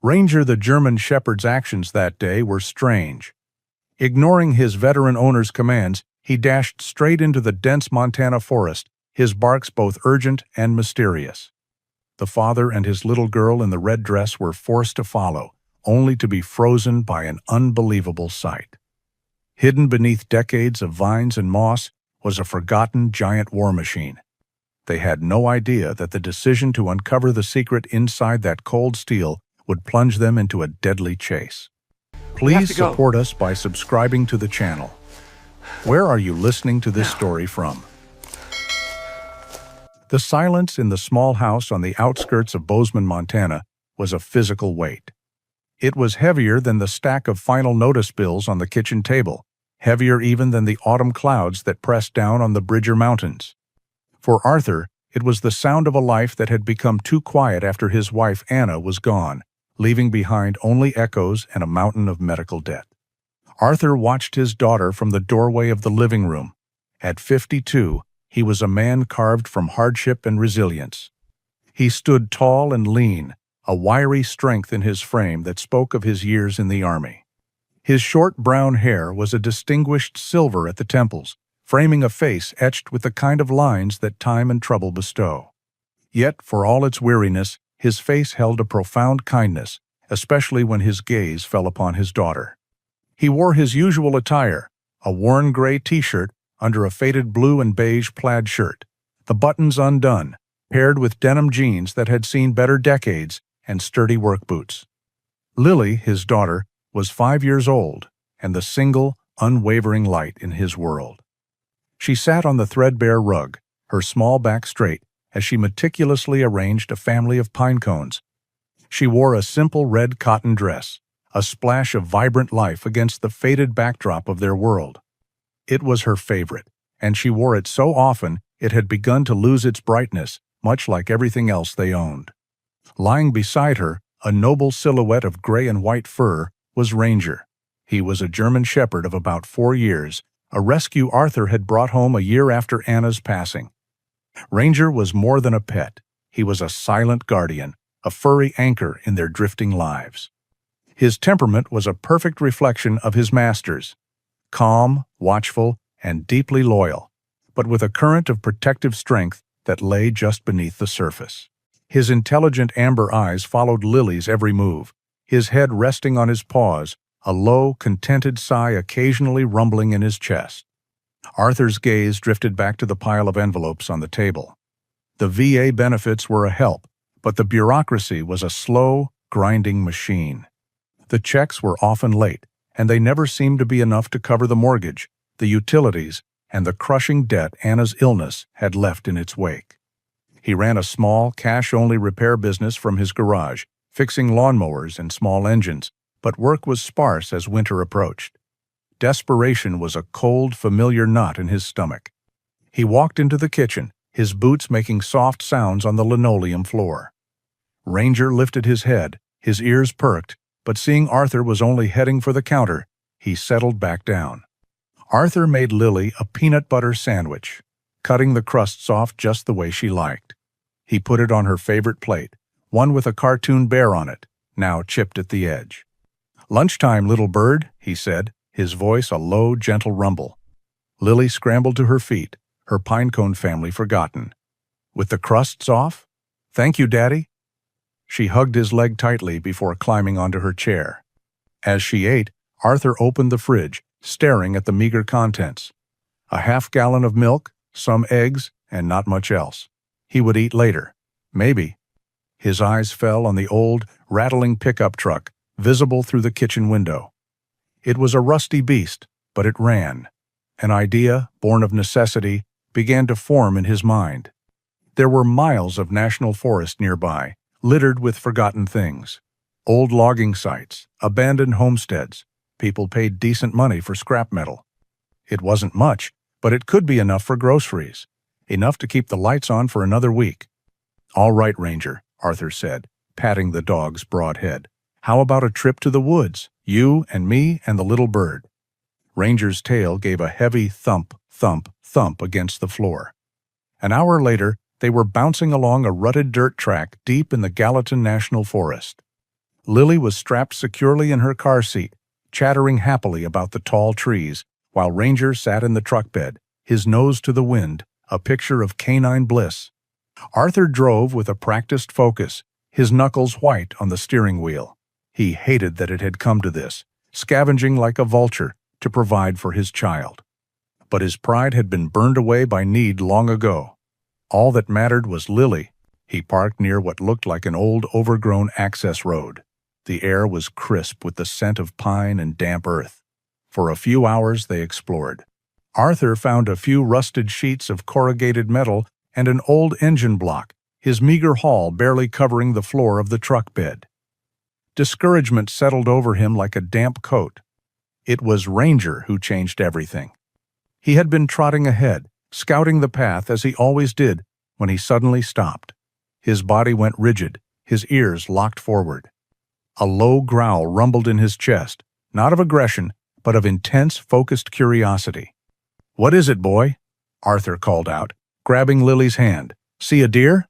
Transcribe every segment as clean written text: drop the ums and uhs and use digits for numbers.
Ranger the German Shepherd's actions that day were strange. Ignoring his veteran owner's commands, he dashed straight into the dense Montana forest, his barks both urgent and mysterious. The father and his little girl in the red dress were forced to follow, only to be frozen by an unbelievable sight. Hidden beneath decades of vines and moss was a forgotten giant war machine. They had no idea that the decision to uncover the secret inside that cold steel would plunge them into a deadly chase. Please support us by subscribing to the channel. Where are you listening to this story from? The silence in the small house on the outskirts of Bozeman, Montana, was a physical weight. It was heavier than the stack of final notice bills on the kitchen table, heavier even than the autumn clouds that pressed down on the Bridger Mountains. For Arthur, it was the sound of a life that had become too quiet after his wife Anna was gone, leaving behind only echoes and a mountain of medical debt. Arthur watched his daughter from the doorway of the living room. At 52, he was a man carved from hardship and resilience. He stood tall and lean, a wiry strength in his frame that spoke of his years in the army. His short brown hair was a distinguished silver at the temples, framing a face etched with the kind of lines that time and trouble bestow. Yet, for all its weariness, his face held a profound kindness, especially when his gaze fell upon his daughter. He wore his usual attire, a worn gray t-shirt under a faded blue and beige plaid shirt, the buttons undone, paired with denim jeans that had seen better decades and sturdy work boots. Lily, his daughter, was 5 years old and the single, unwavering light in his world. She sat on the threadbare rug, her small back straight, as she meticulously arranged a family of pine cones. She wore a simple red cotton dress, a splash of vibrant life against the faded backdrop of their world. It was her favorite, and she wore it so often it had begun to lose its brightness, much like everything else they owned. Lying beside her, a noble silhouette of gray and white fur, was Ranger. He was a German Shepherd of about 4 years, a rescue Arthur had brought home a year after Anna's passing. Ranger was more than a pet. He was a silent guardian, a furry anchor in their drifting lives. His temperament was a perfect reflection of his master's, calm, watchful, and deeply loyal, but with a current of protective strength that lay just beneath the surface. His intelligent amber eyes followed Lily's every move, his head resting on his paws, a low, contented sigh occasionally rumbling in his chest. Arthur's gaze drifted back to the pile of envelopes on the table. The VA benefits were a help, but the bureaucracy was a slow, grinding machine. The checks were often late, and they never seemed to be enough to cover the mortgage, the utilities, and the crushing debt Anna's illness had left in its wake. He ran a small, cash-only repair business from his garage, fixing lawnmowers and small engines, but work was sparse as winter approached. Desperation was a cold, familiar knot in his stomach. He walked into the kitchen, his boots making soft sounds on the linoleum floor. Ranger lifted his head, his ears perked, but seeing Arthur was only heading for the counter, he settled back down. Arthur made Lily a peanut butter sandwich, cutting the crusts off just the way she liked. He put it on her favorite plate, one with a cartoon bear on it, now chipped at the edge. "Lunchtime, little bird," he said, his voice a low, gentle rumble. Lily scrambled to her feet, her pinecone family forgotten. "With the crusts off? Thank you, Daddy." She hugged his leg tightly before climbing onto her chair. As she ate, Arthur opened the fridge, staring at the meager contents. A half-gallon of milk, some eggs, and not much else. He would eat later. Maybe. His eyes fell on the old, rattling pickup truck, visible through the kitchen window. It was a rusty beast, but it ran. An idea, born of necessity, began to form in his mind. There were miles of national forest nearby, littered with forgotten things. Old logging sites, abandoned homesteads. People paid decent money for scrap metal. It wasn't much, but it could be enough for groceries. Enough to keep the lights on for another week. "All right, Ranger," Arthur said, patting the dog's broad head. "How about a trip to the woods? You and me and the little bird." Ranger's tail gave a heavy thump, thump, thump against the floor. An hour later, they were bouncing along a rutted dirt track deep in the Gallatin National Forest. Lily was strapped securely in her car seat, chattering happily about the tall trees, while Ranger sat in the truck bed, his nose to the wind, a picture of canine bliss. Arthur drove with a practiced focus, his knuckles white on the steering wheel. He hated that it had come to this, scavenging like a vulture to provide for his child. But his pride had been burned away by need long ago. All that mattered was Lily. He parked near what looked like an old, overgrown access road. The air was crisp with the scent of pine and damp earth. For a few hours they explored. Arthur found a few rusted sheets of corrugated metal and an old engine block, his meager haul barely covering the floor of the truck bed. Discouragement settled over him like a damp coat. It was Ranger who changed everything. He had been trotting ahead, scouting the path as he always did, when he suddenly stopped. His body went rigid, his ears locked forward. A low growl rumbled in his chest, not of aggression, but of intense, focused curiosity. "What is it, boy?" Arthur called out, grabbing Lily's hand. "See a deer?"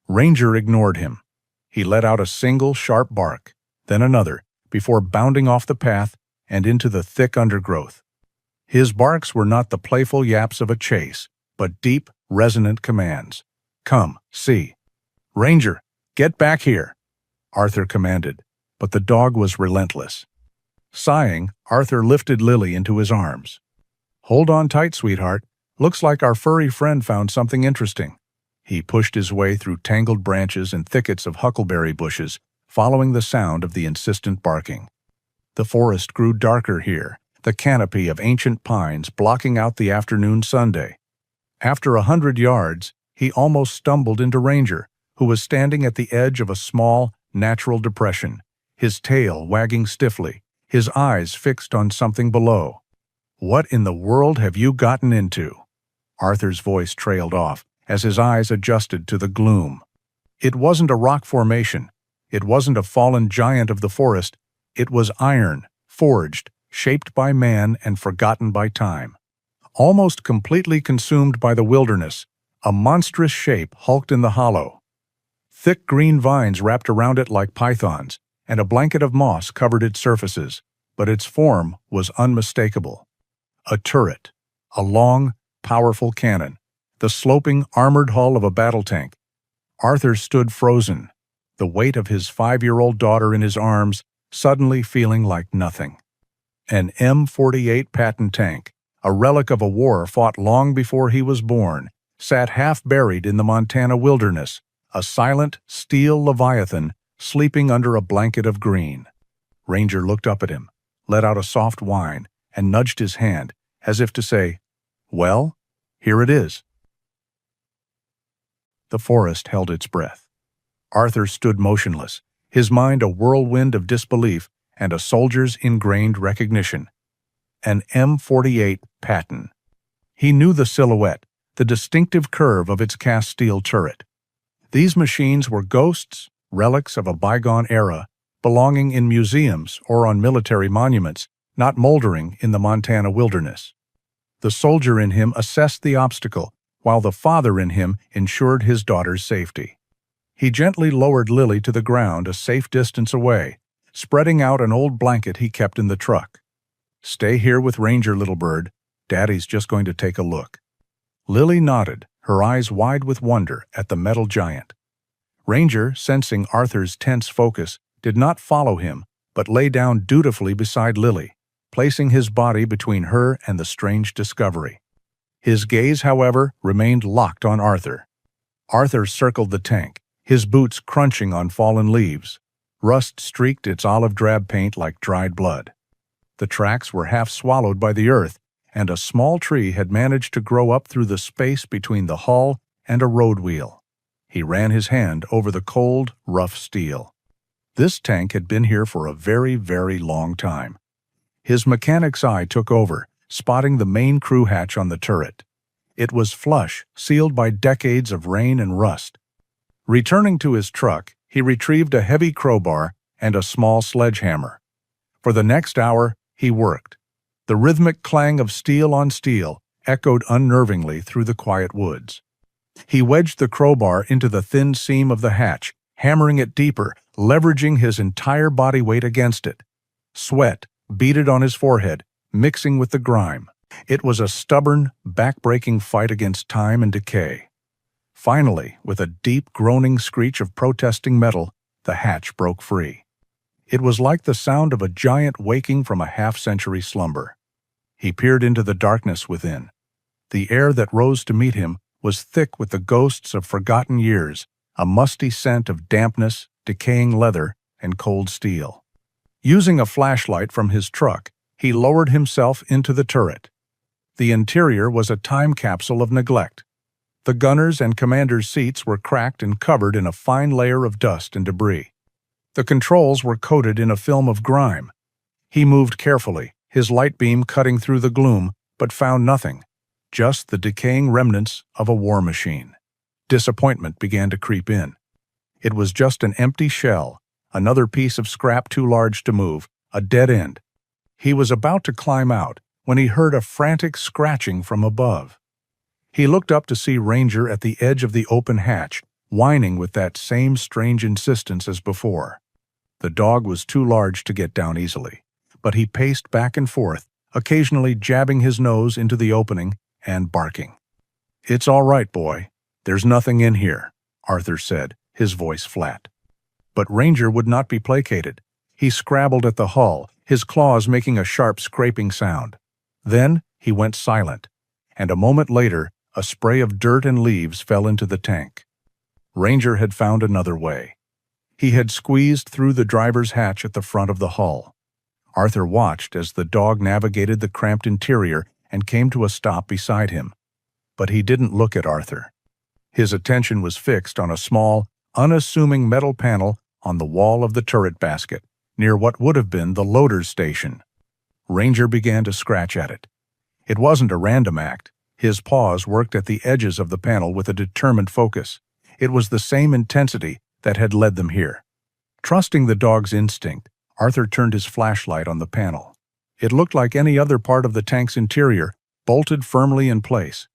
Ranger ignored him. He let out a single sharp bark, then another, before bounding off the path and into the thick undergrowth. His barks were not the playful yaps of a chase, but deep, resonant commands. "Come, see." "Ranger, get back here," Arthur commanded, but the dog was relentless. Sighing, Arthur lifted Lily into his arms. "Hold on tight, sweetheart. Looks like our furry friend found something interesting." He pushed his way through tangled branches and thickets of huckleberry bushes, following the sound of the insistent barking. The forest grew darker here, the canopy of ancient pines blocking out the afternoon sunday. After 100 yards, he almost stumbled into Ranger, who was standing at the edge of a small, natural depression, his tail wagging stiffly, his eyes fixed on something below. "What in the world have you gotten into?" Arthur's voice trailed off as his eyes adjusted to the gloom. It wasn't a rock formation. It wasn't a fallen giant of the forest. It was iron, forged, shaped by man and forgotten by time. Almost completely consumed by the wilderness, a monstrous shape hulked in the hollow. Thick green vines wrapped around it like pythons, and a blanket of moss covered its surfaces, but its form was unmistakable. A turret, a long, powerful cannon, the sloping, armored hull of a battle tank. Arthur stood frozen, the weight of his 5-year-old daughter in his arms, suddenly feeling like nothing. An M48 Patton tank, a relic of a war fought long before he was born, sat half-buried in the Montana wilderness, a silent, steel leviathan sleeping under a blanket of green. Ranger looked up at him, let out a soft whine, and nudged his hand, as if to say, "Well, here it is." The forest held its breath. Arthur stood motionless, his mind a whirlwind of disbelief and a soldier's ingrained recognition. An M48 Patton. He knew the silhouette, the distinctive curve of its cast steel turret. These machines were ghosts, relics of a bygone era, belonging in museums or on military monuments, not moldering in the Montana wilderness. The soldier in him assessed the obstacle, while the father in him ensured his daughter's safety. He gently lowered Lily to the ground a safe distance away, spreading out an old blanket he kept in the truck. "Stay here with Ranger, little bird. Daddy's just going to take a look." Lily nodded, her eyes wide with wonder at the metal giant. Ranger, sensing Arthur's tense focus, did not follow him, but lay down dutifully beside Lily, placing his body between her and the strange discovery. His gaze, however, remained locked on Arthur. Arthur circled the tank, his boots crunching on fallen leaves. Rust streaked its olive-drab paint like dried blood. The tracks were half swallowed by the earth, and a small tree had managed to grow up through the space between the hull and a road wheel. He ran his hand over the cold, rough steel. This tank had been here for a very, very long time. His mechanic's eye took over, spotting the main crew hatch on the turret. It was flush, sealed by decades of rain and rust. Returning to his truck, he retrieved a heavy crowbar and a small sledgehammer. For the next hour, he worked. The rhythmic clang of steel on steel echoed unnervingly through the quiet woods. He wedged the crowbar into the thin seam of the hatch, hammering it deeper leveraging his entire body weight against it. Sweat beaded on his forehead, mixing with the grime. It was a stubborn, back-breaking fight against time and decay. Finally, with a deep, groaning screech of protesting metal, the hatch broke free. It was like the sound of a giant waking from a half-century slumber. He peered into the darkness within. The air that rose to meet him was thick with the ghosts of forgotten years, a musty scent of dampness, decaying leather, and cold steel. Using a flashlight from his truck, he lowered himself into the turret. The interior was a time capsule of neglect. The gunner's and commander's seats were cracked and covered in a fine layer of dust and debris. The controls were coated in a film of grime. He moved carefully, his light beam cutting through the gloom, but found nothing, just the decaying remnants of a war machine. Disappointment began to creep in. It was just an empty shell, another piece of scrap too large to move, a dead end. He was about to climb out when he heard a frantic scratching from above. He looked up to see Ranger at the edge of the open hatch, whining with that same strange insistence as before. The dog was too large to get down easily, but he paced back and forth, occasionally jabbing his nose into the opening and barking. "It's all right, boy. There's nothing in here," Arthur said, his voice flat. But Ranger would not be placated. He scrabbled at the hull, his claws making a sharp scraping sound. Then he went silent, and a moment later, a spray of dirt and leaves fell into the tank. Ranger had found another way. He had squeezed through the driver's hatch at the front of the hull. Arthur watched as the dog navigated the cramped interior and came to a stop beside him. But he didn't look at Arthur. His attention was fixed on a small, unassuming metal panel on the wall of the turret basket, near what would have been the loader's station. Ranger began to scratch at it. It wasn't a random act. His paws worked at the edges of the panel with a determined focus. It was the same intensity that had led them here. Trusting the dog's instinct, Arthur turned his flashlight on the panel. It looked like any other part of the tank's interior, bolted firmly in place.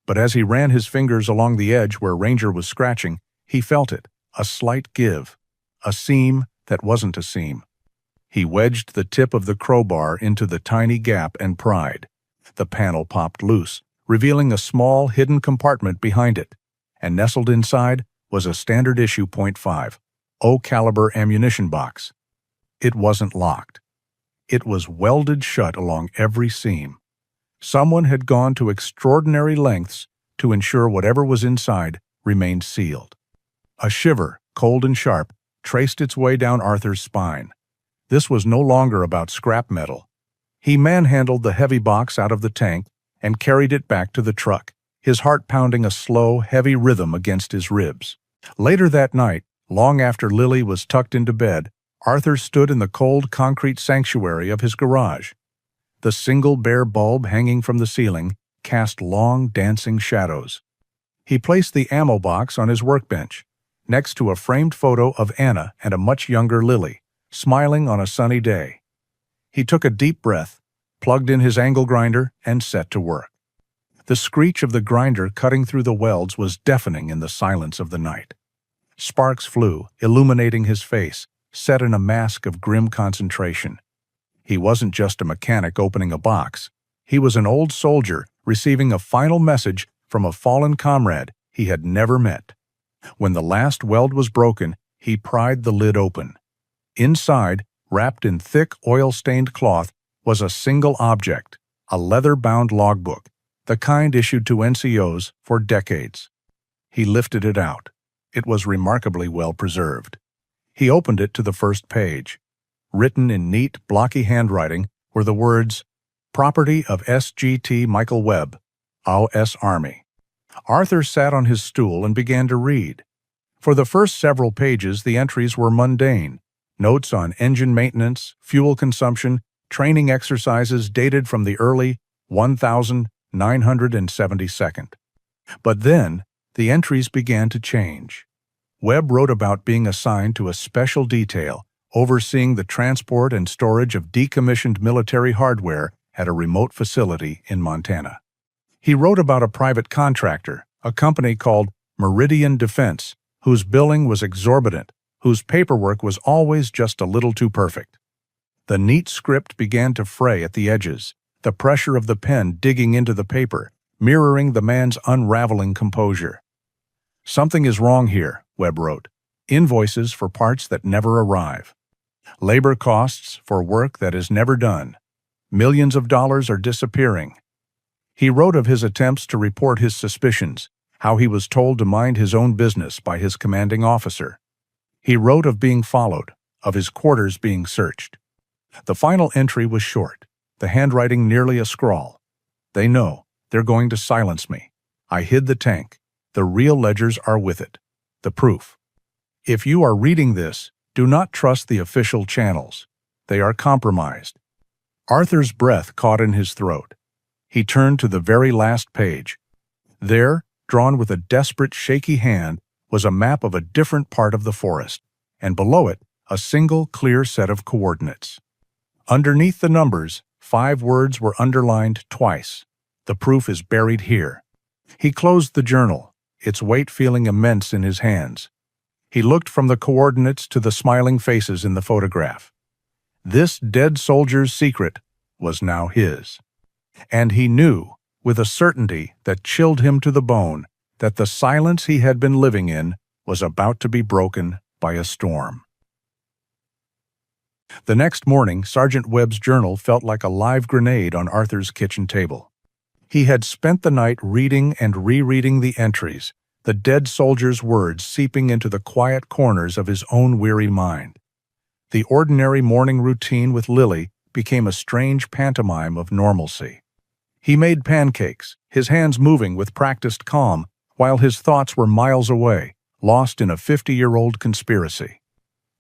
But as he ran his fingers along the edge where Ranger was scratching, he felt it, a slight give, a seam that wasn't a seam. He wedged the tip of the crowbar into the tiny gap and pried. The panel popped loose, revealing a small, hidden compartment behind it, and nestled inside was a standard issue .5 O-caliber ammunition box. It wasn't locked. It was welded shut along every seam. Someone had gone to extraordinary lengths to ensure whatever was inside remained sealed. A shiver, cold and sharp, traced its way down Arthur's spine. This was no longer about scrap metal. He manhandled the heavy box out of the tank and carried it back to the truck, his heart pounding a slow, heavy rhythm against his ribs. Later that night, long after Lily was tucked into bed, Arthur stood in the cold concrete sanctuary of his garage. The single bare bulb hanging from the ceiling cast long, dancing shadows. He placed the ammo box on his workbench, next to a framed photo of Anna and a much younger Lily, smiling on a sunny day. He took a deep breath, plugged in his angle grinder, and set to work. The screech of the grinder cutting through the welds was deafening in the silence of the night. Sparks flew, illuminating his face, set in a mask of grim concentration. He wasn't just a mechanic opening a box. He was an old soldier receiving a final message from a fallen comrade he had never met. When the last weld was broken, he pried the lid open. Inside, wrapped in thick, oil-stained cloth, was a single object, a leather-bound logbook, the kind issued to NCOs for decades. He lifted it out. It was remarkably well preserved. He opened it to the first page. Written in neat, blocky handwriting were the words, "Property of SGT Michael Webb, U.S. Army." Arthur sat on his stool and began to read. For the first several pages, the entries were mundane. Notes on engine maintenance, fuel consumption, training exercises dated from the early 1972nd. But then, the entries began to change. Webb wrote about being assigned to a special detail, overseeing the transport and storage of decommissioned military hardware at a remote facility in Montana. He wrote about a private contractor, a company called Meridian Defense, whose billing was exorbitant, whose paperwork was always just a little too perfect. The neat script began to fray at the edges, the pressure of the pen digging into the paper, mirroring the man's unraveling composure. "Something is wrong here," Webb wrote. "Invoices for parts that never arrive. Labor costs for work that is never done. Millions of dollars are disappearing." He wrote of his attempts to report his suspicions, how he was told to mind his own business by his commanding officer. He wrote of being followed, of his quarters being searched. The final entry was short, the handwriting nearly a scrawl. "They know. They're going to silence me. I hid the tank. The real ledgers are with it. The proof. If you are reading this, do not trust the official channels. They are compromised." Arthur's breath caught in his throat. He turned to the very last page. There, drawn with a desperate, shaky hand, was a map of a different part of the forest, and below it, a single, clear set of coordinates. Underneath the numbers, 5 words were underlined twice. "The proof is buried here." He closed the journal, its weight feeling immense in his hands. He looked from the coordinates to the smiling faces in the photograph. This dead soldier's secret was now his. And he knew, with a certainty that chilled him to the bone, that the silence he had been living in was about to be broken by a storm. The next morning, Sergeant Webb's journal felt like a live grenade on Arthur's kitchen table. He had spent the night reading and rereading the entries, the dead soldier's words seeping into the quiet corners of his own weary mind. The ordinary morning routine with Lily became a strange pantomime of normalcy. He made pancakes, his hands moving with practiced calm, while his thoughts were miles away, lost in a 50-year-old conspiracy.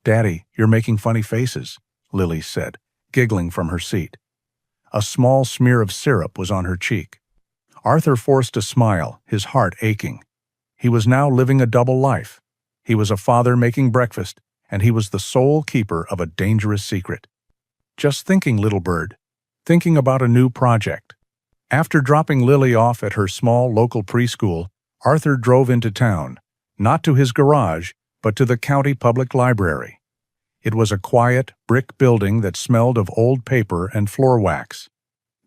"Daddy, you're making funny faces," Lily said, giggling from her seat. A small smear of syrup was on her cheek. Arthur forced a smile, his heart aching. He was now living a double life. He was a father making breakfast, and he was the sole keeper of a dangerous secret. Just thinking, little bird. Thinking about a new project. After dropping Lily off at her small local preschool, Arthur drove into town, not to his garage, but to the county public library. It was a quiet, brick building that smelled of old paper and floor wax.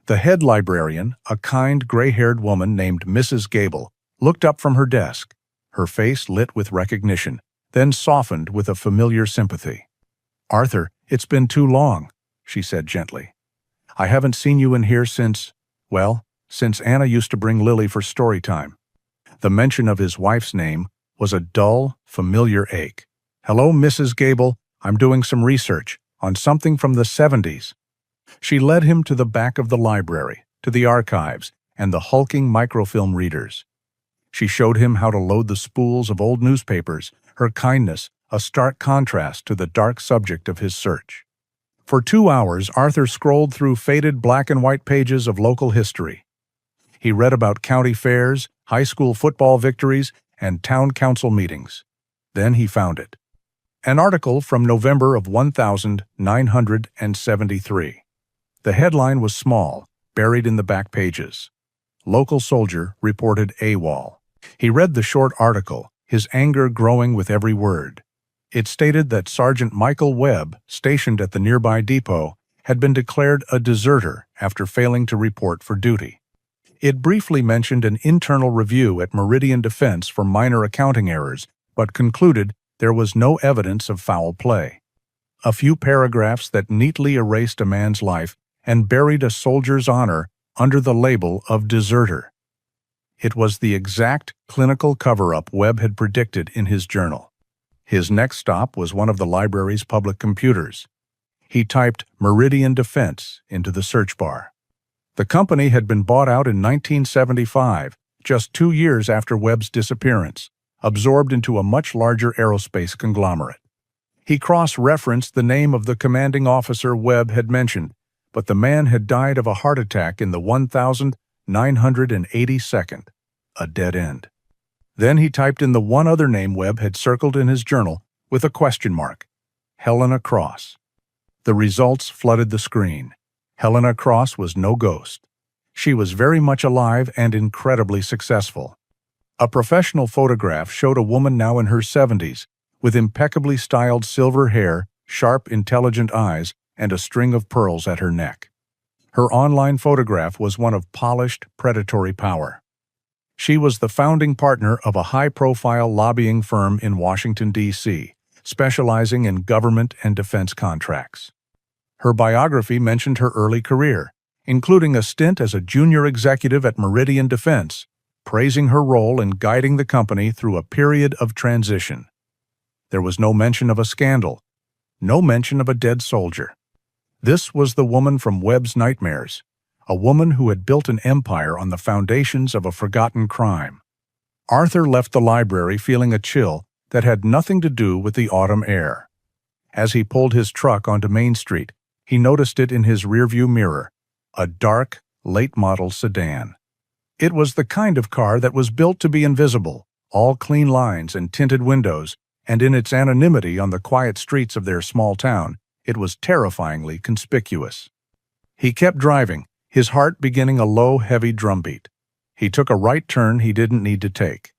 The head librarian, a kind, gray-haired woman named Mrs. Gable, looked up from her desk, her face lit with recognition, then softened with a familiar sympathy. "Arthur, it's been too long," she said gently. "I haven't seen you in here since Anna used to bring Lily for story time." The mention of his wife's name was a dull, familiar ache. "Hello, Mrs. Gable. I'm doing some research on something from the 70s. She led him to the back of the library, to the archives, and the hulking microfilm readers. She showed him how to load the spools of old newspapers, her kindness a stark contrast to the dark subject of his search. For 2 hours, Arthur scrolled through faded black and white pages of local history. He read about county fairs, high school football victories, and town council meetings. Then he found it. An article from November of 1973. The headline was small, buried in the back pages. Local soldier reported AWOL. He read the short article, his anger growing with every word. It stated that Sergeant Michael Webb, stationed at the nearby depot, had been declared a deserter after failing to report for duty. It briefly mentioned an internal review at Meridian Defense for minor accounting errors, but concluded there was no evidence of foul play. A few paragraphs that neatly erased a man's life and buried a soldier's honor under the label of deserter. It was the exact clinical cover-up Webb had predicted in his journal. His next stop was one of the library's public computers. He typed Meridian Defense into the search bar. The company had been bought out in 1975, just 2 years after Webb's disappearance, absorbed into a much larger aerospace conglomerate. He cross-referenced the name of the commanding officer Webb had mentioned, but the man had died of a heart attack in the 1982nd, a dead end. Then he typed in the one other name Webb had circled in his journal with a question mark, Helena Cross. The results flooded the screen. Helena Cross was no ghost. She was very much alive and incredibly successful. A professional photograph showed a woman now in her 70s, with impeccably styled silver hair, sharp, intelligent eyes, and a string of pearls at her neck. Her online photograph was one of polished, predatory power. She was the founding partner of a high-profile lobbying firm in Washington, D.C., specializing in government and defense contracts. Her biography mentioned her early career, including a stint as a junior executive at Meridian Defense, praising her role in guiding the company through a period of transition. There was no mention of a scandal, no mention of a dead soldier. This was the woman from Webb's nightmares, a woman who had built an empire on the foundations of a forgotten crime. Arthur left the library feeling a chill that had nothing to do with the autumn air. As he pulled his truck onto Main Street, he noticed it in his rearview mirror, a dark, late-model sedan. It was the kind of car that was built to be invisible, all clean lines and tinted windows, and in its anonymity on the quiet streets of their small town, it was terrifyingly conspicuous. He kept driving, his heart beginning a low, heavy drumbeat. He took a right turn he didn't need to take.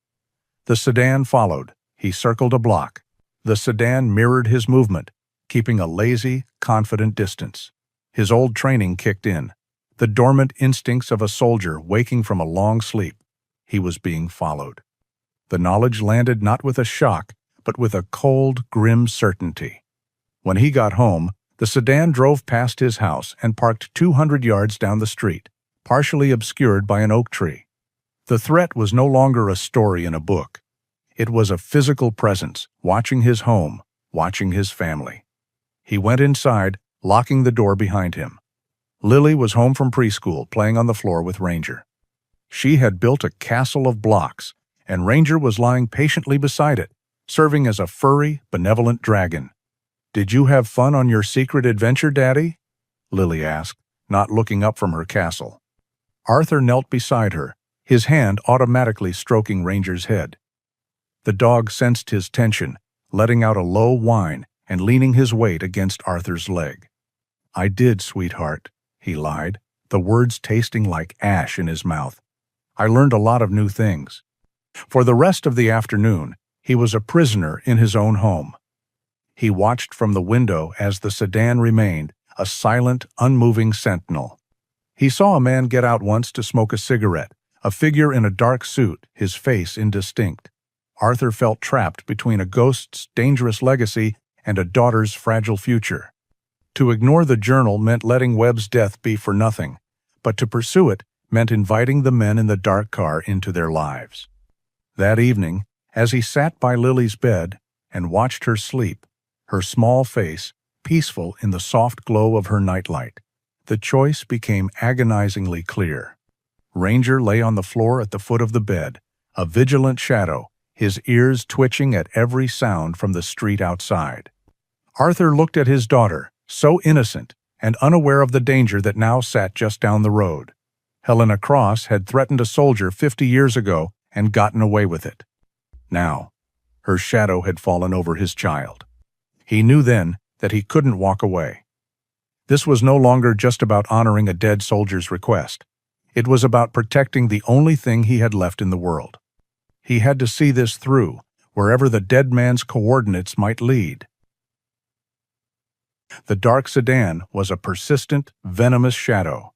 The sedan followed. He circled a block. The sedan mirrored his movement, keeping a lazy, confident distance. His old training kicked in, the dormant instincts of a soldier waking from a long sleep. He was being followed. The knowledge landed not with a shock, but with a cold, grim certainty. When he got home, the sedan drove past his house and parked 200 yards down the street, partially obscured by an oak tree. The threat was no longer a story in a book. It was a physical presence, watching his home, watching his family. He went inside, locking the door behind him. Lily was home from preschool, playing on the floor with Ranger. She had built a castle of blocks, and Ranger was lying patiently beside it, serving as a furry, benevolent dragon. "Did you have fun on your secret adventure, Daddy?" Lily asked, not looking up from her castle. Arthur knelt beside her, his hand automatically stroking Ranger's head. The dog sensed his tension, letting out a low whine and leaning his weight against Arthur's leg. "I did, sweetheart," he lied, the words tasting like ash in his mouth. "I learned a lot of new things." For the rest of the afternoon, he was a prisoner in his own home. He watched from the window as the sedan remained, a silent, unmoving sentinel. He saw a man get out once to smoke a cigarette, a figure in a dark suit, his face indistinct. Arthur felt trapped between a ghost's dangerous legacy and a daughter's fragile future. To ignore the journal meant letting Webb's death be for nothing, but to pursue it meant inviting the men in the dark car into their lives. That evening, as he sat by Lily's bed and watched her sleep, her small face peaceful in the soft glow of her nightlight, the choice became agonizingly clear. Ranger lay on the floor at the foot of the bed, a vigilant shadow, his ears twitching at every sound from the street outside. Arthur looked at his daughter, so innocent and unaware of the danger that now sat just down the road. Helena Cross had threatened a soldier 50 years ago and gotten away with it. Now, her shadow had fallen over his child. He knew then that he couldn't walk away. This was no longer just about honoring a dead soldier's request. It was about protecting the only thing he had left in the world. He had to see this through, wherever the dead man's coordinates might lead. The dark sedan was a persistent, venomous shadow.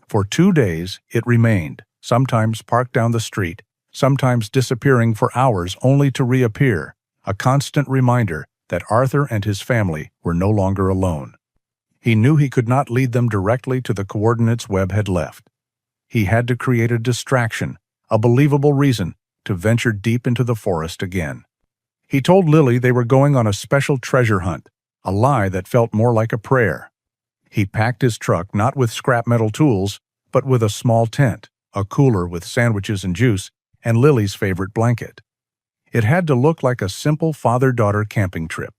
For 2 days it remained, sometimes parked down the street, sometimes disappearing for hours only to reappear, a constant reminder that Arthur and his family were no longer alone. He knew he could not lead them directly to the coordinates Webb had left. He had to create a distraction, a believable reason, to venture deep into the forest again. He told Lily they were going on a special treasure hunt, a lie that felt more like a prayer. He packed his truck not with scrap metal tools, but with a small tent, a cooler with sandwiches and juice, and Lily's favorite blanket. It had to look like a simple father-daughter camping trip.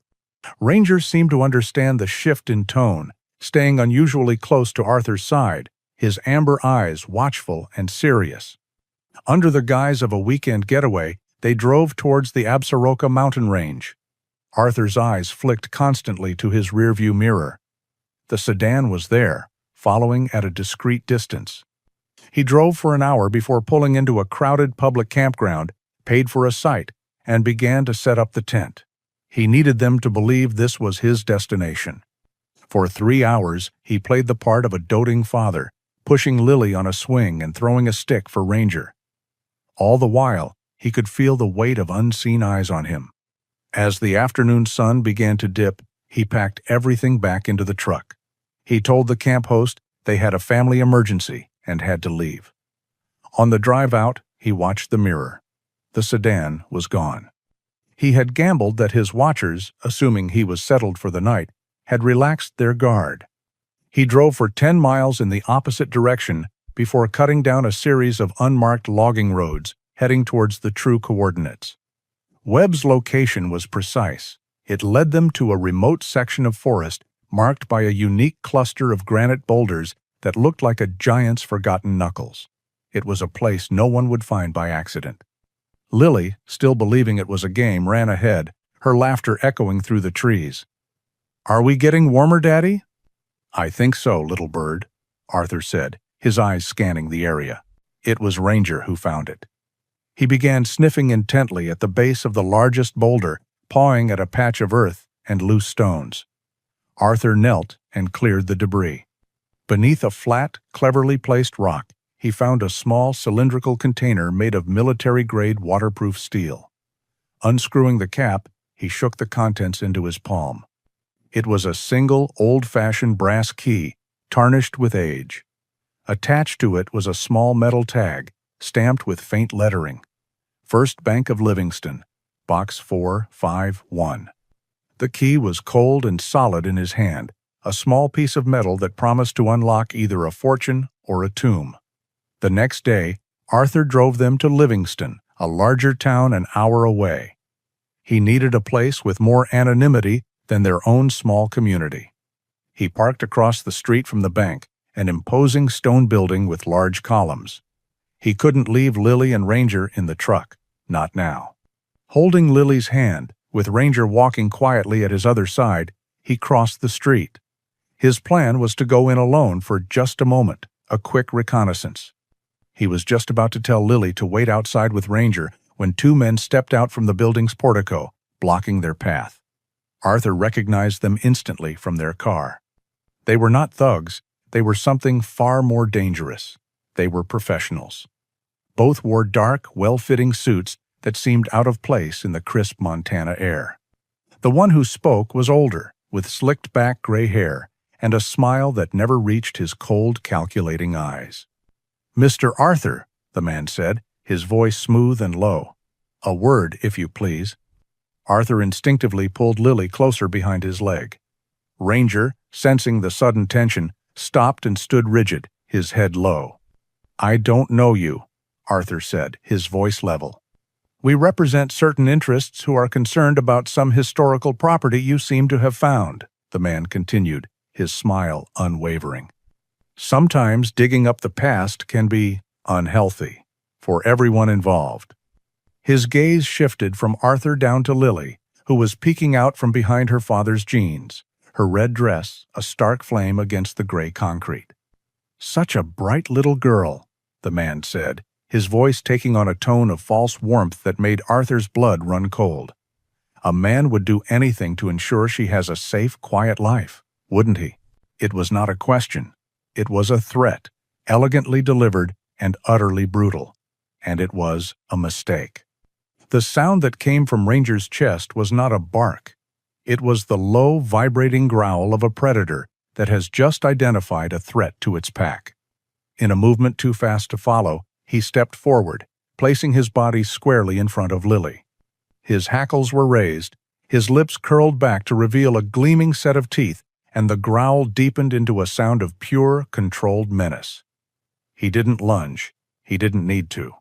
Ranger seemed to understand the shift in tone, staying unusually close to Arthur's side, his amber eyes watchful and serious. Under the guise of a weekend getaway, they drove towards the Absaroka mountain range. Arthur's eyes flicked constantly to his rearview mirror. The sedan was there, following at a discreet distance. He drove for an hour before pulling into a crowded public campground, paid for a site, and began to set up the tent. He needed them to believe this was his destination. For 3 hours, he played the part of a doting father, pushing Lily on a swing and throwing a stick for Ranger. All the while, he could feel the weight of unseen eyes on him. As the afternoon sun began to dip, he packed everything back into the truck. He told the camp host they had a family emergency and had to leave. On the drive out, he watched the mirror. The sedan was gone. He had gambled that his watchers, assuming he was settled for the night, had relaxed their guard. He drove for 10 miles in the opposite direction before cutting down a series of unmarked logging roads, heading towards the true coordinates. Webb's location was precise. It led them to a remote section of forest marked by a unique cluster of granite boulders that looked like a giant's forgotten knuckles. It was a place no one would find by accident. Lily, still believing it was a game, ran ahead, her laughter echoing through the trees. "Are we getting warmer, Daddy?" "I think so, little bird," Arthur said, his eyes scanning the area. It was Ranger who found it. He began sniffing intently at the base of the largest boulder, pawing at a patch of earth and loose stones. Arthur knelt and cleared the debris. Beneath a flat, cleverly placed rock, he found a small cylindrical container made of military-grade waterproof steel. Unscrewing the cap, he shook the contents into his palm. It was a single, old-fashioned brass key, tarnished with age. Attached to it was a small metal tag, stamped with faint lettering. First Bank of Livingston, Box 451. The key was cold and solid in his hand, a small piece of metal that promised to unlock either a fortune or a tomb. The next day, Arthur drove them to Livingston, a larger town an hour away. He needed a place with more anonymity than their own small community. He parked across the street from the bank, an imposing stone building with large columns. He couldn't leave Lily and Ranger in the truck, not now. Holding Lily's hand, with Ranger walking quietly at his other side, he crossed the street. His plan was to go in alone for just a moment, a quick reconnaissance. He was just about to tell Lily to wait outside with Ranger when 2 men stepped out from the building's portico, blocking their path. Arthur recognized them instantly from their car. They were not thugs, they were something far more dangerous. They were professionals. Both wore dark, well-fitting suits that seemed out of place in the crisp Montana air. The one who spoke was older, with slicked-back gray hair and a smile that never reached his cold, calculating eyes. "Mr. Arthur," the man said, his voice smooth and low. "A word, if you please." Arthur instinctively pulled Lily closer behind his leg. Ranger, sensing the sudden tension, stopped and stood rigid, his head low. "I don't know you," Arthur said, his voice level. "We represent certain interests who are concerned about some historical property you seem to have found," the man continued, his smile unwavering. "Sometimes digging up the past can be unhealthy for everyone involved." His gaze shifted from Arthur down to Lily, who was peeking out from behind her father's jeans, her red dress a stark flame against the gray concrete. "Such a bright little girl," the man said, his voice taking on a tone of false warmth that made Arthur's blood run cold. "A man would do anything to ensure she has a safe, quiet life, wouldn't he?" It was not a question. It was a threat, elegantly delivered and utterly brutal. And it was a mistake. The sound that came from Ranger's chest was not a bark. It was the low, vibrating growl of a predator that has just identified a threat to its pack. In a movement too fast to follow, he stepped forward, placing his body squarely in front of Lily. His hackles were raised, his lips curled back to reveal a gleaming set of teeth, and the growl deepened into a sound of pure, controlled menace. He didn't lunge. He didn't need to.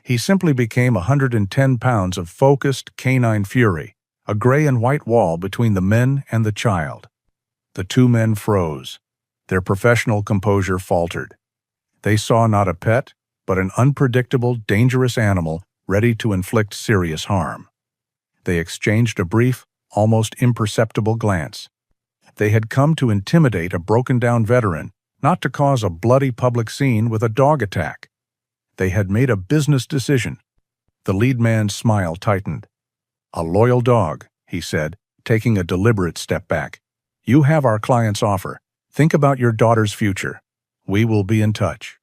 He simply became 110 pounds of focused, canine fury, a gray and white wall between the men and the child. The 2 men froze. Their professional composure faltered. They saw not a pet, but an unpredictable, dangerous animal ready to inflict serious harm. They exchanged a brief, almost imperceptible glance. They had come to intimidate a broken-down veteran, not to cause a bloody public scene with a dog attack. They had made a business decision. The lead man's smile tightened. "A loyal dog," he said, taking a deliberate step back. "You have our client's offer. Think about your daughter's future. We will be in touch."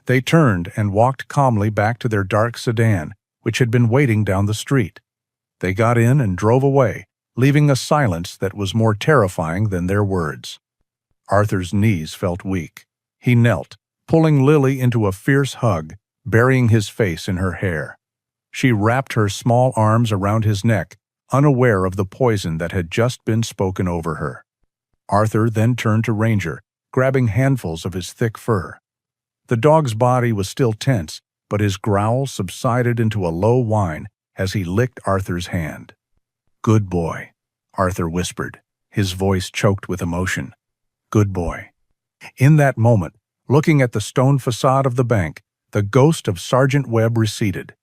They turned and walked calmly back to their dark sedan, which had been waiting down the street. They got in and drove away, leaving a silence that was more terrifying than their words. Arthur's knees felt weak. He knelt, pulling Lily into a fierce hug, burying his face in her hair. She wrapped her small arms around his neck, unaware of the poison that had just been spoken over her. Arthur then turned to Ranger, grabbing handfuls of his thick fur. The dog's body was still tense, but his growl subsided into a low whine as he licked Arthur's hand. "Good boy," Arthur whispered, his voice choked with emotion. "Good boy." In that moment, looking at the stone facade of the bank, the ghost of Sergeant Webb receded.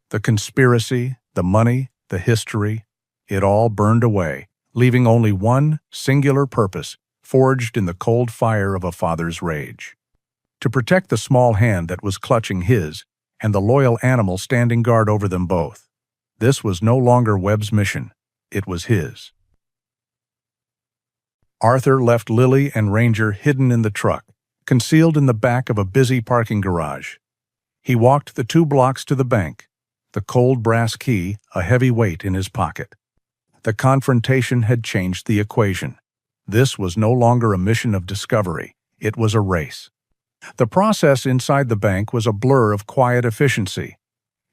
The conspiracy, the money, the history, it all burned away, leaving only one singular purpose forged in the cold fire of a father's rage. To protect the small hand that was clutching his and the loyal animal standing guard over them both. This was no longer Webb's mission. It was his. Arthur left Lily and Ranger hidden in the truck, concealed in the back of a busy parking garage. He walked the 2 blocks to the bank, the cold brass key a heavy weight in his pocket. The confrontation had changed the equation. This was no longer a mission of discovery. It was a race. The process inside the bank was a blur of quiet efficiency.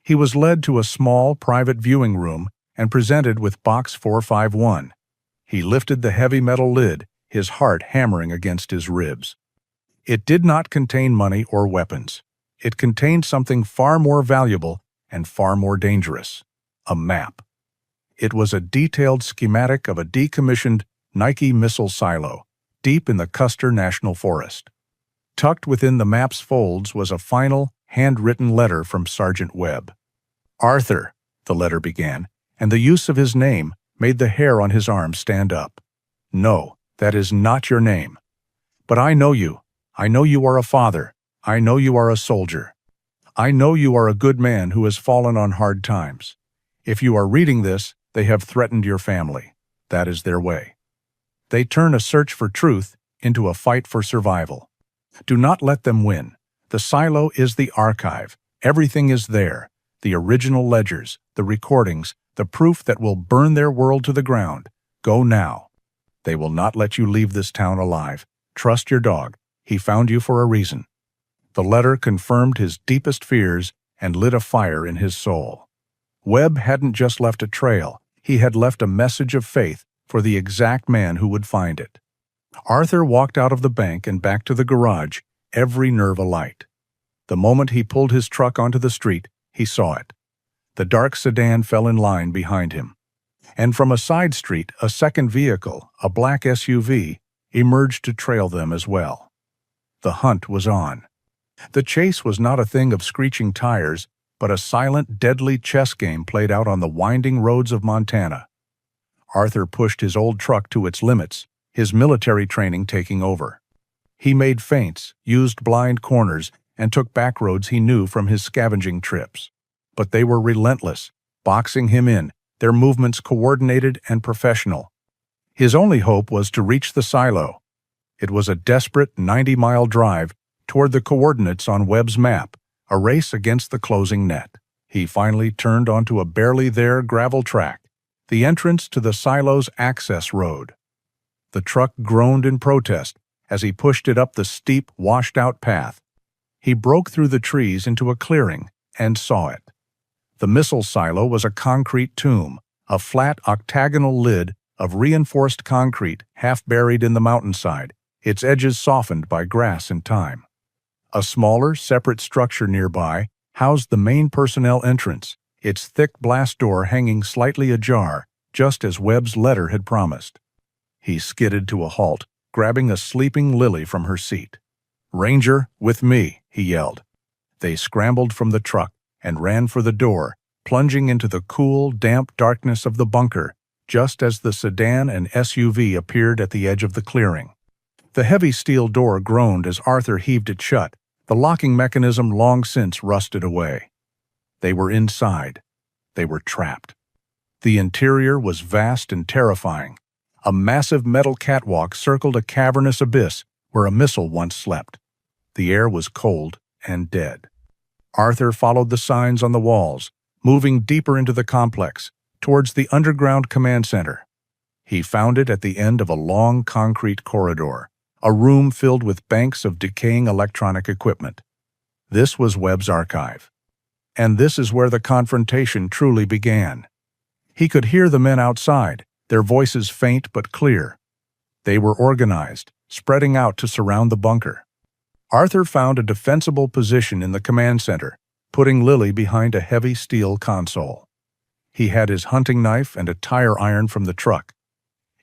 He was led to a small private viewing room and presented with Box 451. He lifted the heavy metal lid, his heart hammering against his ribs. It did not contain money or weapons. It contained something far more valuable and far more dangerous: a map. It was a detailed schematic of a decommissioned Nike missile silo, deep in the Custer National Forest. Tucked within the map's folds was a final, handwritten letter from Sergeant Webb. "Arthur," the letter began, and the use of his name made the hair on his arm stand up. "No, that is not your name. But I know you. I know you are a father. I know you are a soldier. I know you are a good man who has fallen on hard times. If you are reading this, they have threatened your family. That is their way. They turn a search for truth into a fight for survival. Do not let them win. The silo is the archive. Everything is there. The original ledgers, the recordings, the proof that will burn their world to the ground. Go now. They will not let you leave this town alive. Trust your dog. He found you for a reason." The letter confirmed his deepest fears and lit a fire in his soul. Webb hadn't just left a trail. He had left a message of faith for the exact man who would find it. Arthur walked out of the bank and back to the garage, every nerve alight. The moment he pulled his truck onto the street, he saw it. The dark sedan fell in line behind him. And from a side street, a second vehicle, a black SUV, emerged to trail them as well. The hunt was on. The chase was not a thing of screeching tires, but a silent, deadly chess game played out on the winding roads of Montana. Arthur pushed his old truck to its limits, his military training taking over. He made feints, used blind corners, and took back roads he knew from his scavenging trips. But they were relentless, boxing him in, their movements coordinated and professional. His only hope was to reach the silo. It was a desperate 90-mile drive toward the coordinates on Webb's map, a race against the closing net. He finally turned onto a barely there gravel track, the entrance to the silo's access road. The truck groaned in protest as he pushed it up the steep, washed-out path. He broke through the trees into a clearing and saw it. The missile silo was a concrete tomb, a flat octagonal lid of reinforced concrete half buried in the mountainside, its edges softened by grass and time. A smaller, separate structure nearby housed the main personnel entrance, its thick blast door hanging slightly ajar, just as Webb's letter had promised. He skidded to a halt, grabbing a sleeping Lily from her seat. "Ranger, with me," he yelled. They scrambled from the truck and ran for the door, plunging into the cool, damp darkness of the bunker, just as the sedan and SUV appeared at the edge of the clearing. The heavy steel door groaned as Arthur heaved it shut, the locking mechanism long since rusted away. They were inside. They were trapped. The interior was vast and terrifying. A massive metal catwalk circled a cavernous abyss where a missile once slept. The air was cold and dead. Arthur followed the signs on the walls, moving deeper into the complex, towards the underground command center. He found it at the end of a long concrete corridor, a room filled with banks of decaying electronic equipment. This was Webb's archive. And this is where the confrontation truly began. He could hear the men outside, their voices faint but clear. They were organized, spreading out to surround the bunker. Arthur found a defensible position in the command center, putting Lily behind a heavy steel console. He had his hunting knife and a tire iron from the truck.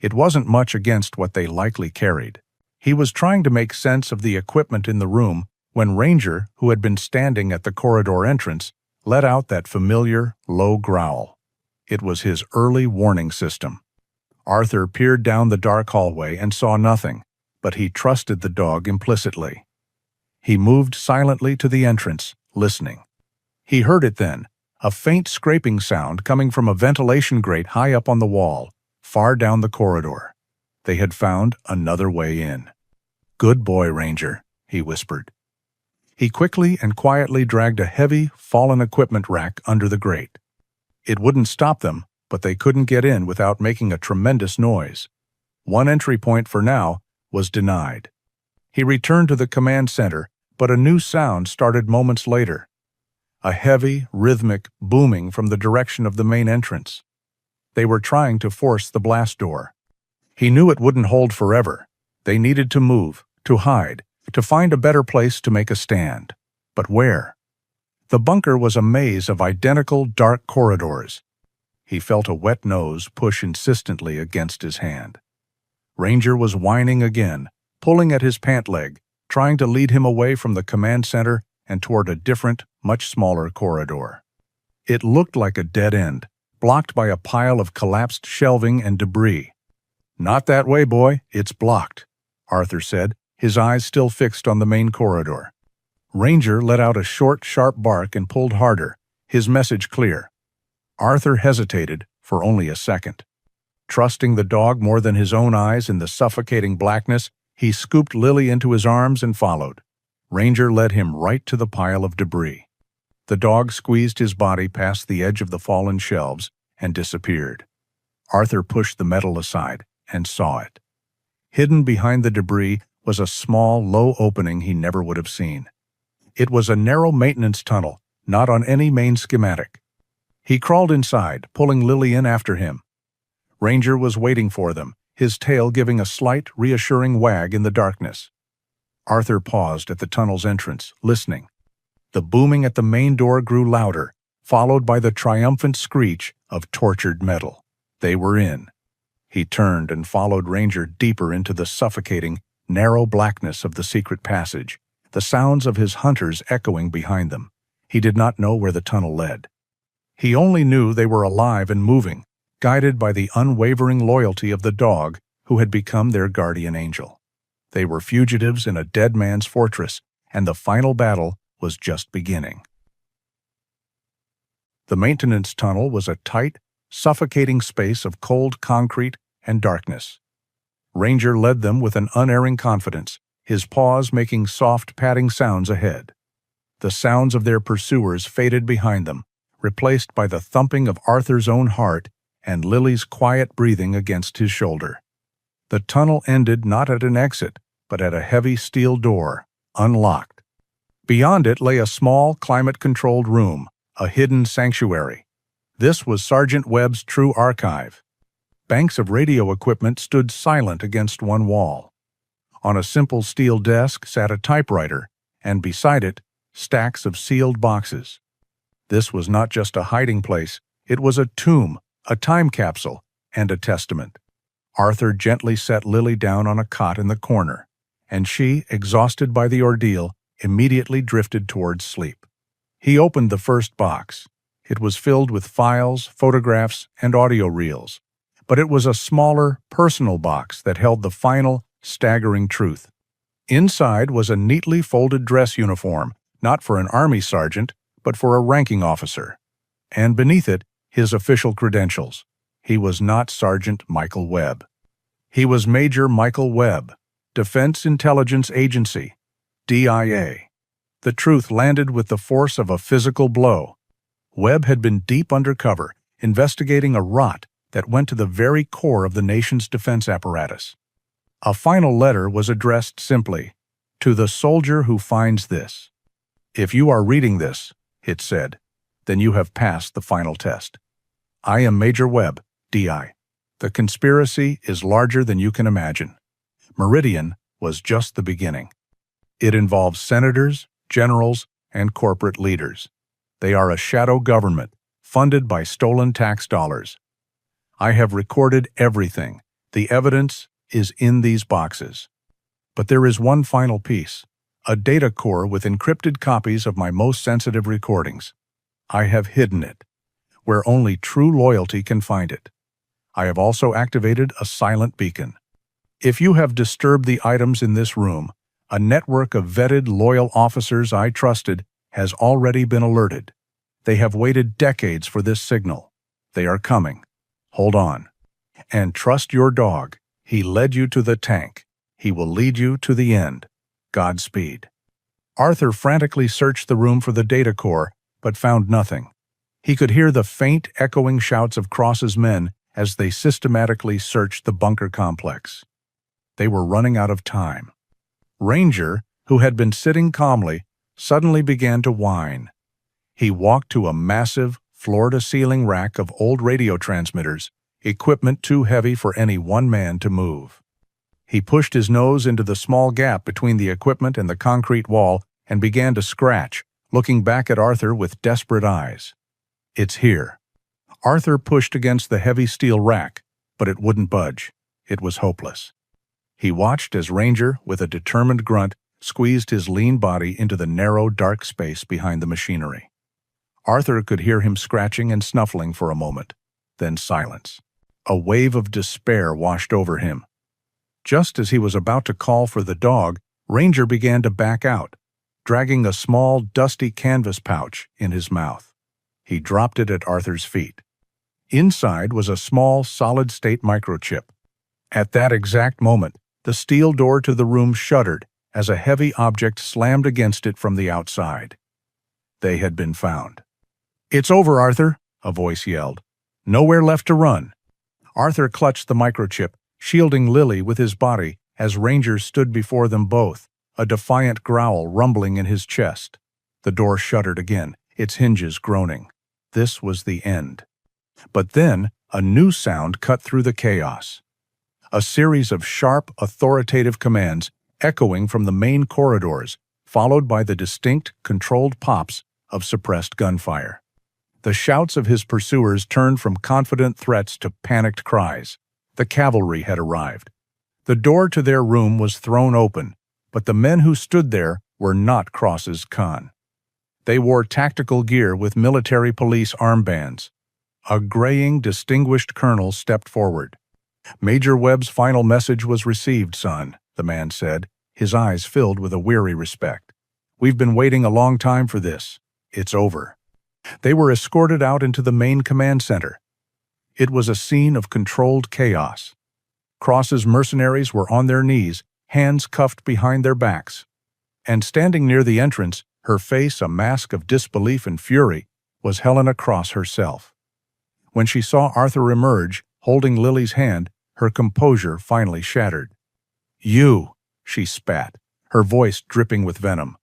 It wasn't much against what they likely carried. He was trying to make sense of the equipment in the room when Ranger, who had been standing at the corridor entrance, let out that familiar, low growl. It was his early warning system. Arthur peered down the dark hallway and saw nothing, but he trusted the dog implicitly. He moved silently to the entrance, listening. He heard it then, a faint scraping sound coming from a ventilation grate high up on the wall, far down the corridor. They had found another way in. "Good boy, Ranger," he whispered. He quickly and quietly dragged a heavy, fallen equipment rack under the grate. It wouldn't stop them, but they couldn't get in without making a tremendous noise. One entry point for now was denied. He returned to the command center, but a new sound started moments later. A heavy, rhythmic booming from the direction of the main entrance. They were trying to force the blast door. He knew it wouldn't hold forever. They needed to move, to hide, to find a better place to make a stand. But where? The bunker was a maze of identical dark corridors. He felt a wet nose push insistently against his hand. Ranger was whining again, pulling at his pant leg, trying to lead him away from the command center and toward a different, much smaller corridor. It looked like a dead end, blocked by a pile of collapsed shelving and debris. "Not that way, boy, it's blocked," Arthur said, his eyes still fixed on the main corridor. Ranger let out a short, sharp bark and pulled harder, his message clear. Arthur hesitated for only a second. Trusting the dog more than his own eyes in the suffocating blackness, he scooped Lily into his arms and followed. Ranger led him right to the pile of debris. The dog squeezed his body past the edge of the fallen shelves and disappeared. Arthur pushed the metal aside and saw it. Hidden behind the debris was a small, low opening he never would have seen. It was a narrow maintenance tunnel, not on any main schematic. He crawled inside, pulling Lily in after him. Ranger was waiting for them, his tail giving a slight, reassuring wag in the darkness. Arthur paused at the tunnel's entrance, listening. The booming at the main door grew louder, followed by the triumphant screech of tortured metal. They were in. He turned and followed Ranger deeper into the suffocating, narrow blackness of the secret passage, the sounds of his hunters echoing behind them. He did not know where the tunnel led. He only knew they were alive and moving, guided by the unwavering loyalty of the dog who had become their guardian angel. They were fugitives in a dead man's fortress, and the final battle was just beginning. The maintenance tunnel was a tight, suffocating space of cold concrete and darkness. Ranger led them with an unerring confidence, his paws making soft padding sounds ahead. The sounds of their pursuers faded behind them, replaced by the thumping of Arthur's own heart and Lily's quiet breathing against his shoulder. The tunnel ended not at an exit, but at a heavy steel door, unlocked. Beyond it lay a small, climate-controlled room, a hidden sanctuary. This was Sergeant Webb's true archive. Banks of radio equipment stood silent against one wall. On a simple steel desk sat a typewriter, and beside it, stacks of sealed boxes. This was not just a hiding place, it was a tomb, a time capsule, and a testament. Arthur gently set Lily down on a cot in the corner, and she, exhausted by the ordeal, immediately drifted towards sleep. He opened the first box. It was filled with files, photographs, and audio reels, but it was a smaller, personal box that held the final, staggering truth. Inside was a neatly folded dress uniform, not for an army sergeant, but for a ranking officer. And beneath it, his official credentials, He was not Sergeant Michael Webb. He was Major Michael Webb, Defense Intelligence Agency, DIA. The truth landed with the force of a physical blow. Webb had been deep undercover, investigating a rot that went to the very core of the nation's defense apparatus. A final letter was addressed simply, "To the soldier who finds this." "If you are reading this," it said, "then you have passed the final test. I am Major Webb, DI. The conspiracy is larger than you can imagine. Meridian was just the beginning. It involves senators, generals, and corporate leaders. They are a shadow government, funded by stolen tax dollars. I have recorded everything. The evidence is in these boxes. But there is one final piece, a data core with encrypted copies of my most sensitive recordings. I have hidden it, where only true loyalty can find it. I have also activated a silent beacon. If you have disturbed the items in this room, a network of vetted, loyal officers I trusted has already been alerted. They have waited decades for this signal. They are coming. Hold on. And trust your dog. He led you to the tank. He will lead you to the end. Godspeed." Arthur frantically searched the room for the data core, but found nothing. He could hear the faint, echoing shouts of Cross's men as they systematically searched the bunker complex. They were running out of time. Ranger, who had been sitting calmly, suddenly began to whine. He walked to a massive, floor-to-ceiling rack of old radio transmitters, equipment too heavy for any one man to move. He pushed his nose into the small gap between the equipment and the concrete wall and began to scratch, looking back at Arthur with desperate eyes. "It's here." Arthur pushed against the heavy steel rack, but it wouldn't budge. It was hopeless. He watched as Ranger, with a determined grunt, squeezed his lean body into the narrow, dark space behind the machinery. Arthur could hear him scratching and snuffling for a moment, then silence. A wave of despair washed over him. Just as he was about to call for the dog, Ranger began to back out, dragging a small, dusty canvas pouch in his mouth. He dropped it at Arthur's feet. Inside was a small, solid-state microchip. At that exact moment, the steel door to the room shuddered as a heavy object slammed against it from the outside. They had been found. "It's over, Arthur," a voice yelled. "Nowhere left to run." Arthur clutched the microchip, shielding Lily with his body as Ranger stood before them both, a defiant growl rumbling in his chest. The door shuddered again, its hinges groaning. This was the end. But then, a new sound cut through the chaos. A series of sharp, authoritative commands echoing from the main corridors, followed by the distinct, controlled pops of suppressed gunfire. The shouts of his pursuers turned from confident threats to panicked cries. The cavalry had arrived. The door to their room was thrown open, but the men who stood there were not Cross's Khan. They wore tactical gear with military police armbands. A graying, distinguished colonel stepped forward. "Major Webb's final message was received, son," the man said, his eyes filled with a weary respect. "We've been waiting a long time for this. It's over." They were escorted out into the main command center. It was a scene of controlled chaos. Cross's mercenaries were on their knees, hands cuffed behind their backs. And standing near the entrance, her face a mask of disbelief and fury, was Helena Cross herself. When she saw Arthur emerge, holding Lily's hand, her composure finally shattered. "You," she spat, her voice dripping with venom.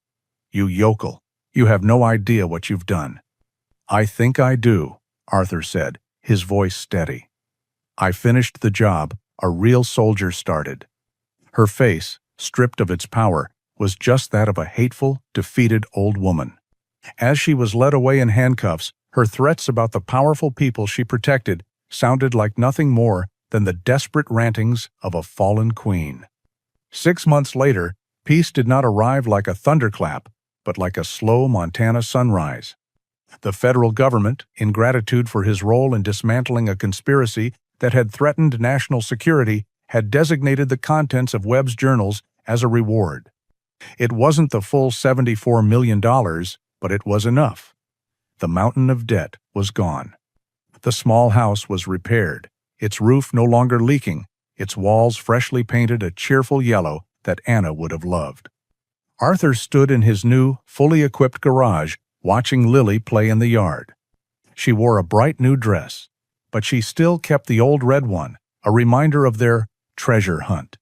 "You yokel, you have no idea what you've done." "I think I do," Arthur said, his voice steady. "I finished the job a real soldier started." Her face, stripped of its power, was just that of a hateful, defeated old woman. As she was led away in handcuffs, her threats about the powerful people she protected sounded like nothing more than the desperate rantings of a fallen queen. 6 months later, peace did not arrive like a thunderclap, but like a slow Montana sunrise. The federal government, in gratitude for his role in dismantling a conspiracy that had threatened national security, had designated the contents of Webb's journals as a reward. It wasn't the full $74 million, but it was enough. The mountain of debt was gone. The small house was repaired, its roof no longer leaking, its walls freshly painted a cheerful yellow that Anna would have loved. Arthur stood in his new, fully equipped garage, watching Lily play in the yard. She wore a bright new dress, but she still kept the old red one, a reminder of their treasure hunt.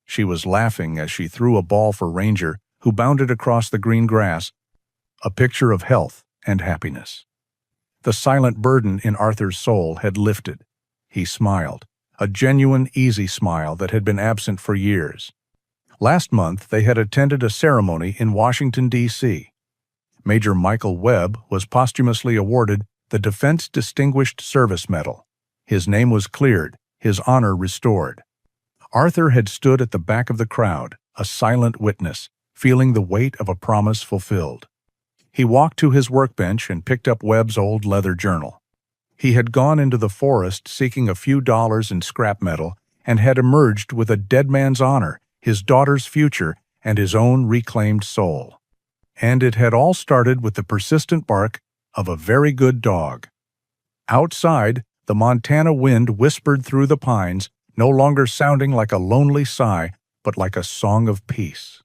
She was laughing as she threw a ball for Ranger, who bounded across the green grass, a picture of health and happiness. The silent burden in Arthur's soul had lifted. He smiled, a genuine, easy smile that had been absent for years. Last month, they had attended a ceremony in Washington, D.C. Major Michael Webb was posthumously awarded the Defense Distinguished Service Medal. His name was cleared, his honor restored. Arthur had stood at the back of the crowd, a silent witness, feeling the weight of a promise fulfilled. He walked to his workbench and picked up Webb's old leather journal. He had gone into the forest seeking a few dollars in scrap metal and had emerged with a dead man's honor, his daughter's future, and his own reclaimed soul. And it had all started with the persistent bark of a very good dog. Outside, the Montana wind whispered through the pines, no longer sounding like a lonely sigh, but like a song of peace.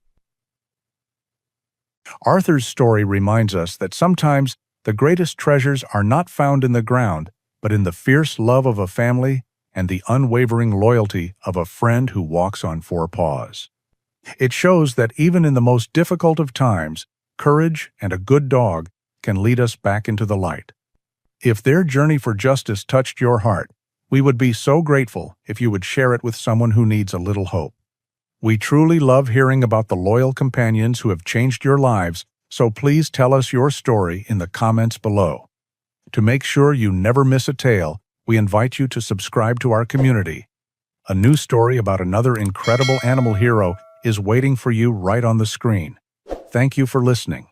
Arthur's story reminds us that sometimes the greatest treasures are not found in the ground, but in the fierce love of a family and the unwavering loyalty of a friend who walks on four paws. It shows that even in the most difficult of times, courage and a good dog can lead us back into the light. If their journey for justice touched your heart, we would be so grateful if you would share it with someone who needs a little hope. We truly love hearing about the loyal companions who have changed your lives, so please tell us your story in the comments below. To make sure you never miss a tale, we invite you to subscribe to our community. A new story about another incredible animal hero is waiting for you right on the screen. Thank you for listening.